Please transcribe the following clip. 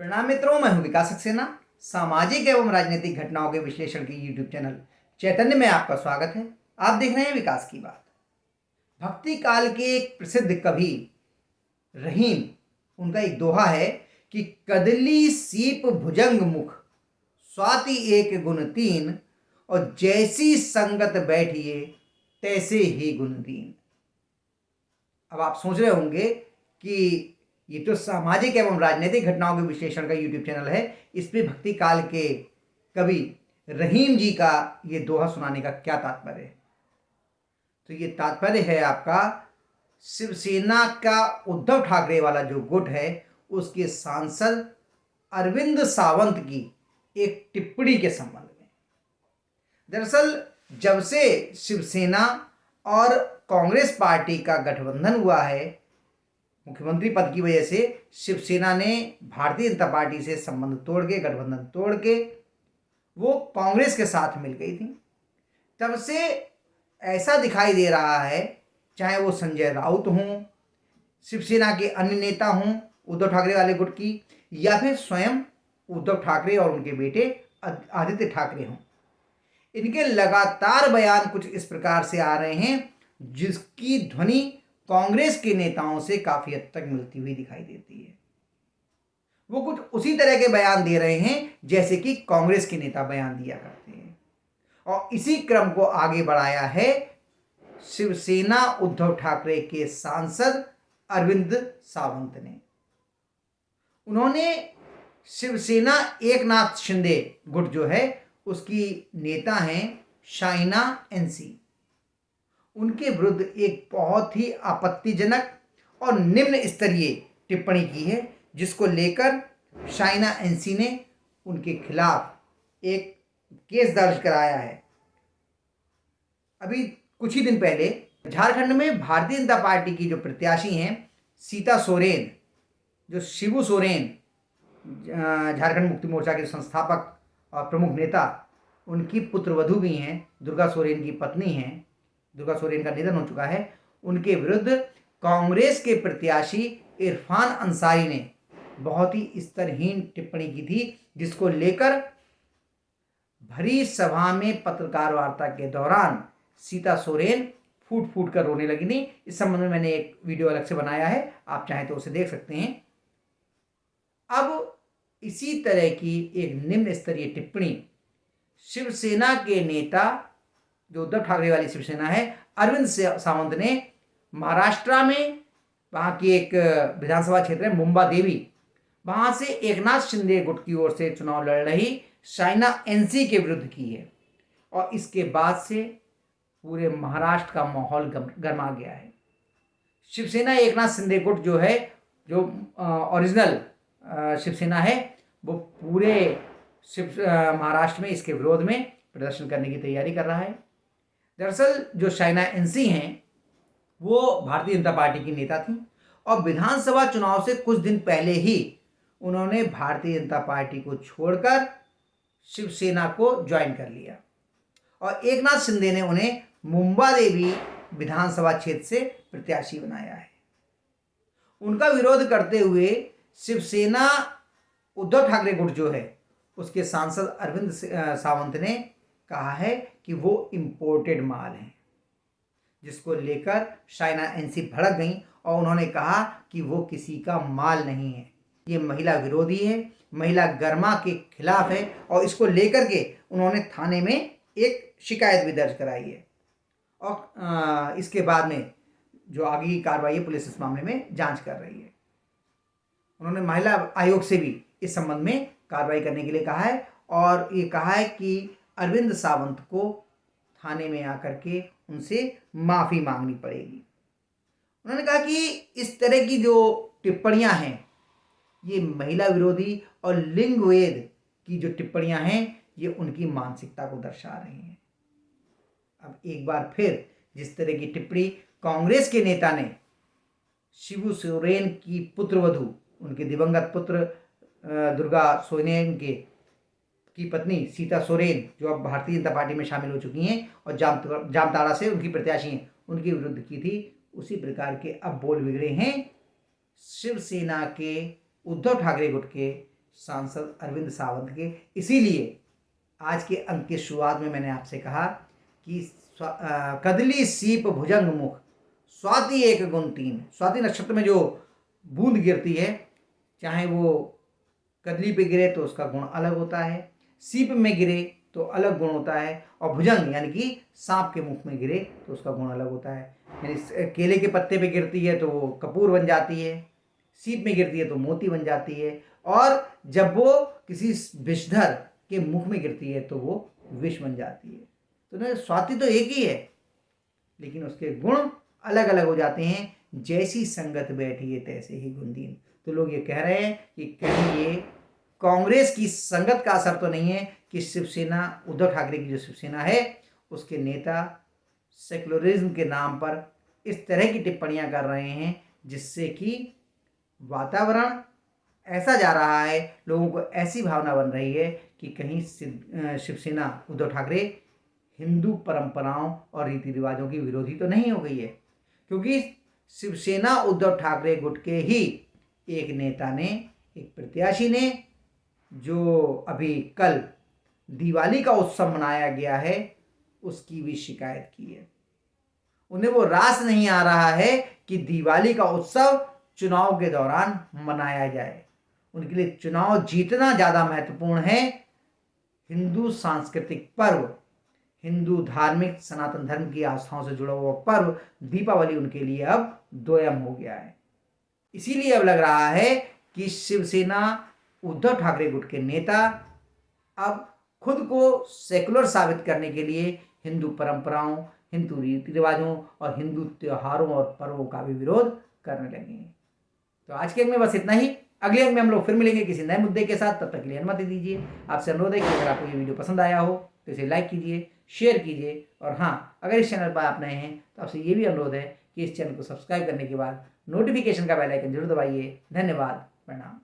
प्रणाम मित्रों, मैं हूं विकास सक्सेना। सामाजिक एवं राजनीतिक घटनाओं के विश्लेषण के यूट्यूब चैनल चैतन्य में आपका स्वागत है। आप देख रहे हैं विकास की बात। भक्ति काल के एक प्रसिद्ध कवि रहीम, उनका एक दोहा है कि कदली सीप भुजंग मुख, स्वाति एक गुण तीन, और जैसी संगत बैठिए तैसे ही गुण दीन। अब आप सोच रहे होंगे कि ये तो सामाजिक एवं राजनीतिक घटनाओं के विश्लेषण का यूट्यूब चैनल है, इस पे भक्ति काल के कवि रहीम जी का ये दोहा सुनाने का क्या तात्पर्य है। तो ये तात्पर्य है आपका शिवसेना का उद्धव ठाकरे वाला जो गुट है, उसके सांसद अरविंद सावंत की एक टिप्पणी के संबंध में। दरअसल जब से शिवसेना और कांग्रेस पार्टी का गठबंधन हुआ है, मुख्यमंत्री पद की वजह से शिवसेना ने भारतीय जनता पार्टी से संबंध तोड़ के, गठबंधन तोड़ के वो कांग्रेस के साथ मिल गई थी। तब से ऐसा दिखाई दे रहा है, चाहे वो संजय राउत हों, शिवसेना के अन्य नेता हों उद्धव ठाकरे वाले गुट की, या फिर स्वयं उद्धव ठाकरे और उनके बेटे आदित्य ठाकरे हों, इनके लगातार बयान कुछ इस प्रकार से आ रहे हैं जिसकी ध्वनि कांग्रेस के नेताओं से काफी हद तक मिलती हुई दिखाई देती है। वो कुछ उसी तरह के बयान दे रहे हैं जैसे कि कांग्रेस के नेता बयान दिया करते हैं, और इसी क्रम को आगे बढ़ाया है शिवसेना उद्धव ठाकरे के सांसद अरविंद सावंत ने। उन्होंने शिवसेना एकनाथ शिंदे गुट जो है, उसकी नेता हैं शाइना एनसी, उनके विरुद्ध एक बहुत ही आपत्तिजनक और निम्न स्तरीय टिप्पणी की है, जिसको लेकर शाइना एनसी ने उनके खिलाफ एक केस दर्ज कराया है। अभी कुछ ही दिन पहले झारखंड में भारतीय जनता पार्टी की जो प्रत्याशी हैं सीता सोरेन, जो शिबू सोरेन झारखंड मुक्ति मोर्चा के संस्थापक और प्रमुख नेता, उनकी पुत्रवधू भी हैं, दुर्गा सोरेन की पत्नी हैं, दुर्गा सोरेन का निधन हो चुका है, उनके विरुद्ध कांग्रेस के प्रत्याशी इरफान अंसारी ने बहुत ही स्तरहीन टिप्पणी की थी, जिसको लेकर भरी सभा में पत्रकार वार्ता के दौरान सीता सोरेन फूट फूट कर रोने लगी थी। इस संबंध में मैंने एक वीडियो अलग से बनाया है, आप चाहें तो उसे देख सकते हैं। अब इसी तरह की एक निम्न स्तरीय टिप्पणी शिवसेना के नेता, जो उद्धव ठाकरे वाली शिवसेना है, अरविंद सावंत ने महाराष्ट्र में, वहाँ की एक विधानसभा क्षेत्र है मुंबा देवी, वहाँ से एकनाथ शिंदे गुट की ओर से चुनाव लड़ रही शाइना एनसी के विरुद्ध की है, और इसके बाद से पूरे महाराष्ट्र का माहौल गर्मा गया है। शिवसेना एकनाथ शिंदे गुट जो है, जो ओरिजिनल शिवसेना है, वो पूरे महाराष्ट्र में इसके विरोध में प्रदर्शन करने की तैयारी कर रहा है। दरअसल जो शाइना एनसी हैं, वो भारतीय जनता पार्टी की नेता थी, और विधानसभा चुनाव से कुछ दिन पहले ही उन्होंने भारतीय जनता पार्टी को छोड़कर शिवसेना को ज्वाइन कर लिया, और एकनाथ शिंदे ने उन्हें मुंबा देवी विधानसभा क्षेत्र से प्रत्याशी बनाया है। उनका विरोध करते हुए शिवसेना उद्धव ठाकरे गुट जो है, उसके सांसद अरविंद सावंत ने कहा है कि वो इम्पोर्टेड माल है, जिसको लेकर शाइना एनसी भड़क गई और उन्होंने कहा कि वो किसी का माल नहीं है, ये महिला विरोधी है, महिला गर्मा के खिलाफ है, और इसको लेकर के उन्होंने थाने में एक शिकायत भी दर्ज कराई है, और इसके बाद में जो आगे की कार्रवाई है, पुलिस इस मामले में जांच कर रही है। उन्होंने महिला आयोग से भी इस संबंध में कार्रवाई करने के लिए कहा है, और ये कहा है कि अरविंद सावंत को थाने में आकर के उनसे माफ़ी मांगनी पड़ेगी। उन्होंने कहा कि इस तरह की जो टिप्पणियां हैं, ये महिला विरोधी और लिंग भेद की जो टिप्पणियां हैं, ये उनकी मानसिकता को दर्शा रही हैं। अब एक बार फिर जिस तरह की टिप्पणी कांग्रेस के नेता ने शिबू सोरेन की पुत्रवधू, उनके दिवंगत पुत्र दुर्गा सोरेन की पत्नी सीता सोरेन, जो अब भारतीय जनता पार्टी में शामिल हो चुकी हैं और जामताड़ा से उनकी प्रत्याशी हैं, उनके विरुद्ध की थी, उसी प्रकार के अब बोल बिगड़े हैं शिवसेना के उद्धव ठाकरे गुट के सांसद अरविंद सावंत के। इसीलिए आज के अंक की शुरुआत में मैंने आपसे कहा कि कदली सीप भुजंग मुख स्वाति एक गुण तीन। स्वाति नक्षत्र में जो बूंद गिरती है, चाहे वो कदली पे गिरे तो उसका गुण अलग होता है, सीप में गिरे तो अलग गुण होता है, और भुजंग यानी कि सांप के मुख में गिरे तो उसका गुण अलग होता है। यानी केले के पत्ते पे गिरती है तो वो कपूर बन जाती है, सीप में गिरती है तो मोती बन जाती है, और जब वो किसी विषधर के मुख में गिरती है तो वो विष बन जाती है। तो स्वाति तो एक ही है, लेकिन उसके गुण अलग अलग हो जाते हैं। जैसी संगत बैठी है तैसे ही गुणदीन। तो लोग ये कह रहे हैं कि कहीं ये कांग्रेस की संगत का असर तो नहीं है कि शिवसेना, उद्धव ठाकरे की जो शिवसेना है, उसके नेता सेक्युलरिज्म के नाम पर इस तरह की टिप्पणियां कर रहे हैं, जिससे कि वातावरण ऐसा जा रहा है, लोगों को ऐसी भावना बन रही है कि कहीं शिवसेना, उद्धव ठाकरे हिंदू परंपराओं और रीति रिवाजों की विरोधी तो नहीं हो गई है। क्योंकि शिवसेना उद्धव ठाकरे गुट के ही एक नेता ने, एक प्रत्याशी ने, जो अभी कल दिवाली का उत्सव मनाया गया है, उसकी भी शिकायत की है। उन्हें वो रास नहीं आ रहा है कि दिवाली का उत्सव चुनाव के दौरान मनाया जाए। उनके लिए चुनाव जीतना ज़्यादा महत्वपूर्ण है। हिंदू सांस्कृतिक पर्व, हिंदू धार्मिक सनातन धर्म की आस्थाओं से जुड़ा हुआ पर्व दीपावली उनके लिए अब दोयम हो गया है। इसीलिए अब लग रहा है कि शिवसेना, उद्धव ठाकरे गुट के नेता अब खुद को सेकुलर साबित करने के लिए हिंदू परंपराओं, हिंदू रीति रिवाजों और हिंदू त्योहारों और पर्वों का भी विरोध करने लगे हैं। तो आज के अंक में बस इतना ही। अगले अंक में हम लोग फिर मिलेंगे किसी नए मुद्दे के साथ। तब तक के लिए अनुमति दीजिए। आपसे अनुरोध है कि अगर आपको ये वीडियो पसंद आया हो तो इसे लाइक कीजिए, शेयर कीजिए, और हाँ, अगर इस चैनल पर आप नए हैं तो आपसे ये भी अनुरोध है कि इस चैनल को सब्सक्राइब करने के बाद नोटिफिकेशन का बेल आइकन जरूर दबाइए। धन्यवाद, प्रणाम।